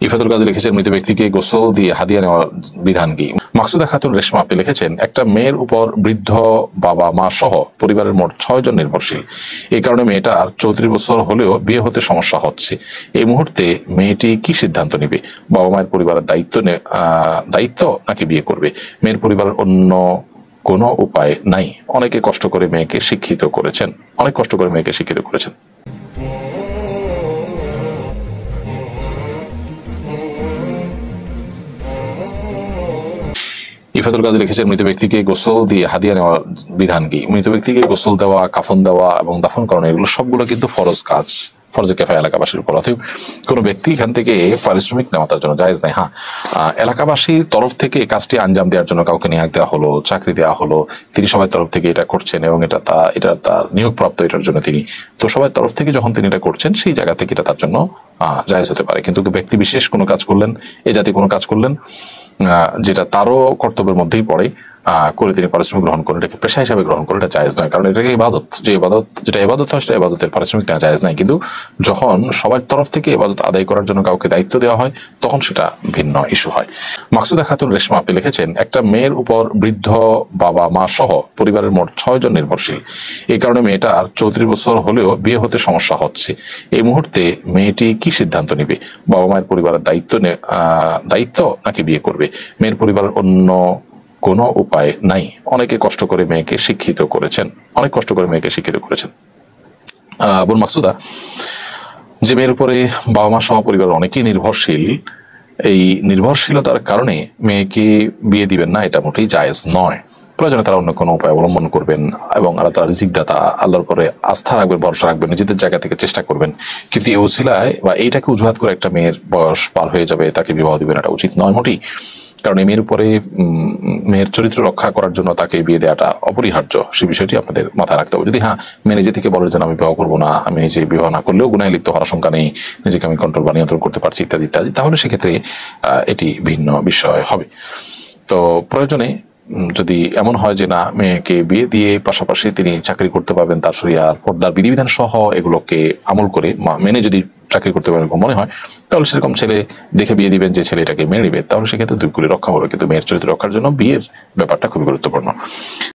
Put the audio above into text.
ইফাতুল কাজী লিখেছেন, মৃত ব্যক্তিকে গোসল দিয়ে হাদিয়া নেওয়ার বিধান কি? মাকসুদা খাতুন রেশমা আপনি লিখেছেন, একটা মেয়ের উপর বৃদ্ধ বাবা মা সহ পরিবারের মোট 6 জন নির্ভরশীল। এই কারণে মেয়েটার 34 বছর হলেও বিয়ে হতে সমস্যা হচ্ছে। এই মুহূর্তে মেয়েটি কি সিদ্ধান্ত নেবে? বাবা মায়ের পরিবারের দায়িত্ব নাকি বিয়ে করবে? মেয়ের পরিবারের অন্য কোনো উপায় নাই। অনেকে কষ্ট করে মেয়েকে শিক্ষিত করেছেন। ইফাতুল কাজী লিখেছেন, মৃত ব্যক্তিকে গোসল দিয়ে হাদিয়া নেওয়ার বিধান কি? মৃত ব্যক্তিকে গোসল দেওয়া, কাফন দেওয়া এবং দাফন করানো এগুলো সবগুলো কিন্তু ফরজ কাজ, ফরজে কিফায়া এলাকাবাসীর উপর। অতএব কোনো ব্যক্তি এখান থেকে পারিশ্রমিক নেওয়া তার জন্য জায়েজ নাই। হ্যাঁ, এলাকাবাসীর তরফ থেকে কাজটি আঞ্জাম দেওয়ার জন্য কাউকে নিয়োগ দেওয়া হলো, চাকরি দেওয়া হলো, তিনি সবার তরফ থেকে এটা করছেন এবং এটা তার নিয়োগপ্রাপ্ত, এটার জন্য তিনি তো সবার তরফ থেকে যখন তিনি এটা করছেন সেই জায়গা থেকে এটা তার জন্য জায়েজ হতে পারে। কিন্তু ব্যক্তি বিশেষ কোনো কাজ করলেন, এ জাতীয় কোনো কাজ করলেন যেটা তারও কর্তব্যের মধ্যেই পড়ে, করে তিনি পারিশ্রমিক গ্রহণ করেন, এটাকে পেশা হিসাবে গ্রহণ করেন, এটা জায়েজ নয়। কারণ এটাকে ইবাদত, যেটা ইবাদত হয় সেটা ইবাদতের পারিশ্রমিক নেওয়া জায়েজ নাই। কিন্তু যখন সবার তরফ থেকে ইবাদত আদায় করার জন্য কাউকে দায়িত্ব দেওয়া হয় তখন সেটা ভিন্ন ইস্যু হয়। মাকসুদা খাতুন রেশমা আপনি লিখেছেন, একটা মেয়ের উপর বৃদ্ধ বাবা মা সহ পরিবারের মোট 6 জন নির্ভরশীল। এই কারণে মেয়েটার 34 বছর হলেও বিয়ে হতে সমস্যা হচ্ছে। এই মুহূর্তে মেয়েটি কি সিদ্ধান্ত নেবে? বাবা মায়ের পরিবারের দায়িত্ব নাকি বিয়ে করবে? মেয়ের পরিবারের অন্য কোনো উপায় নাই। অনেকে কষ্ট করে মেয়েকে শিক্ষিত করেছেন। বোন মাকসুদা, যে মেয়ের উপরে বাবা মা সহ পরিবার অনেকেই নির্ভরশীল, এই নির্ভরশীলতার কারণে মেয়েকে বিয়ে দিবেন না, এটা মোটেই জায়েজ নয়। প্রয়োজনে তারা অন্য কোনো উপায় অবলম্বন করবেন এবং আল্লাহ তাআলার রিজিকদাতা, আল্লাহর উপরে আস্থা রাখবেন, ভরসা রাখবেন, নিজেদের জায়গা থেকে চেষ্টা করবেন। কিন্তু এই ওসিলায় বা এইটাকে অজুহাত করে একটা মেয়ের বয়স পার হয়ে যাবে, তাকে বিবাহ দিবেন, এটা উচিত নয় মোটেই। কারণ এই মেয়ের উপরে মেয়ের চরিত্র রক্ষা করার জন্য তাকে বিয়ে দেওয়াটা অপরিহার্য, সে বিষয়টি আপনাদের মাথায় রাখতে হবে। যদি মেয়ে নিজে থেকে বলে যে আমি বিবাহ করবো না, আমি নিজে বিবাহ না করলেও গুনাহে লিপ্ত হওয়ার আশঙ্কা নেই, নিজেকে আমি কন্ট্রোল বা নিয়ন্ত্রণ করতে পারছি ইত্যাদি ইত্যাদি, তাহলে সেক্ষেত্রে এটি ভিন্ন বিষয় হবে। তো প্রয়োজনে যদি এমন হয় যে না, মেয়েকে বিয়ে দিয়ে পাশাপাশি তিনি চাকরি করতে পারবেন, তার শরিয়ার পর্দার বিধিবিধান সহ এগুলোকে আমল করে মেনে যদি চাকরি করতে পারবেন মনে হয়, তাহলে সেরকম ছেলে দেখে বিয়ে দিবেন যে ছেলে এটাকে মেনে নিবে, তাহলে সেক্ষেত্রে দুইগুলি রক্ষা হবে। কিন্তু মেয়ের চরিত্র রক্ষার জন্য বিয়ের ব্যাপারটা খুবই গুরুত্বপূর্ণ।